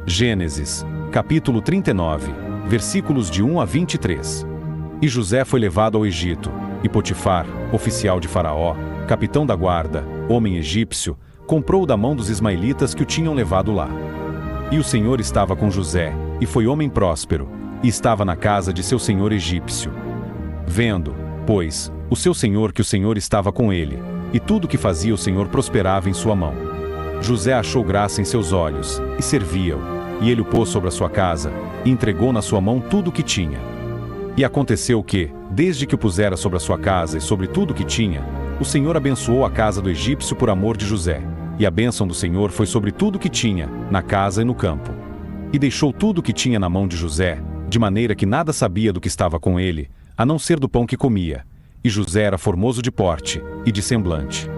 Gênesis, capítulo 39, versículos de 1 a 23. E José foi levado ao Egito, e Potifar, oficial de Faraó, capitão da guarda, homem egípcio, comprou-o da mão dos ismaelitas que o tinham levado lá. E o Senhor estava com José, e foi homem próspero, e estava na casa de seu senhor egípcio. Vendo, pois, o seu senhor que o Senhor estava com ele, e tudo o que fazia o Senhor prosperava em sua mão. José achou graça em seus olhos, e servia-o, e ele o pôs sobre a sua casa, e entregou na sua mão tudo o que tinha. E aconteceu que, desde que o pusera sobre a sua casa e sobre tudo o que tinha, o Senhor abençoou a casa do egípcio por amor de José, e a bênção do Senhor foi sobre tudo o que tinha, na casa e no campo. E deixou tudo o que tinha na mão de José, de maneira que nada sabia do que estava com ele, a não ser do pão que comia. E José era formoso de porte e de semblante.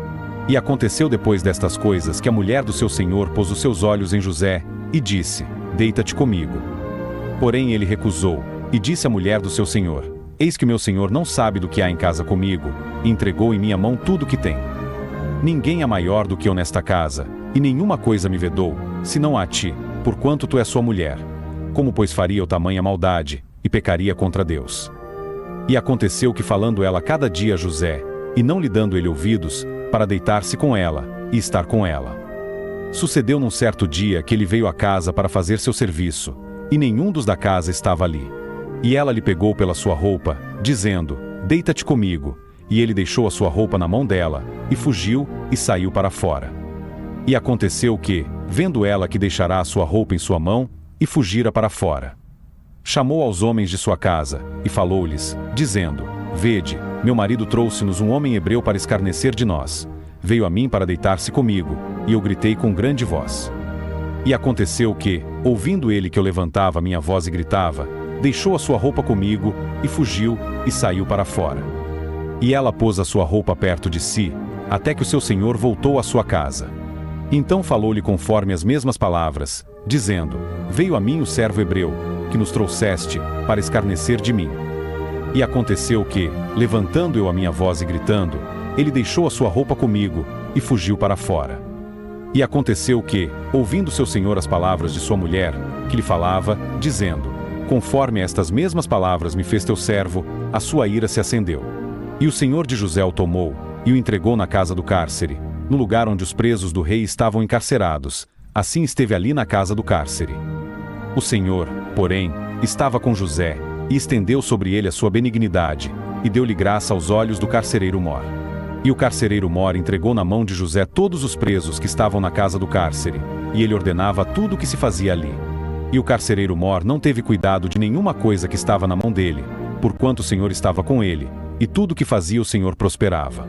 E aconteceu depois destas coisas que a mulher do seu senhor pôs os seus olhos em José, e disse: Deita-te comigo. Porém ele recusou, e disse à mulher do seu senhor: Eis que meu senhor não sabe do que há em casa comigo, e entregou em minha mão tudo o que tem. Ninguém é maior do que eu nesta casa, e nenhuma coisa me vedou, senão a ti, porquanto tu és sua mulher. Como pois faria eu tamanha maldade, e pecaria contra Deus? E aconteceu que falando ela cada dia a José, e não lhe dando ele ouvidos, para deitar-se com ela, e estar com ela. Sucedeu num certo dia que ele veio à casa para fazer seu serviço, e nenhum dos da casa estava ali. E ela lhe pegou pela sua roupa, dizendo: Deita-te comigo. E ele deixou a sua roupa na mão dela, e fugiu, e saiu para fora. E aconteceu que, vendo ela que deixará a sua roupa em sua mão, e fugira para fora, chamou aos homens de sua casa, e falou-lhes, dizendo: Vede, meu marido trouxe-nos um homem hebreu para escarnecer de nós. Veio a mim para deitar-se comigo, e eu gritei com grande voz. E aconteceu que, ouvindo ele que eu levantava minha voz e gritava, deixou a sua roupa comigo, e fugiu, e saiu para fora. E ela pôs a sua roupa perto de si, até que o seu senhor voltou à sua casa. Então falou-lhe conforme as mesmas palavras, dizendo: Veio a mim o servo hebreu, que nos trouxeste, para escarnecer de mim. E aconteceu que, levantando eu a minha voz e gritando, ele deixou a sua roupa comigo, e fugiu para fora. E aconteceu que, ouvindo seu senhor as palavras de sua mulher, que lhe falava, dizendo: Conforme estas mesmas palavras me fez teu servo, a sua ira se acendeu. E o senhor de José o tomou, e o entregou na casa do cárcere, no lugar onde os presos do rei estavam encarcerados. Assim esteve ali na casa do cárcere. O Senhor, porém, estava com José, e estendeu sobre ele a sua benignidade, e deu-lhe graça aos olhos do carcereiro Mor. E o carcereiro Mor entregou na mão de José todos os presos que estavam na casa do cárcere, e ele ordenava tudo o que se fazia ali. E o carcereiro Mor não teve cuidado de nenhuma coisa que estava na mão dele, porquanto o Senhor estava com ele, e tudo o que fazia o Senhor prosperava.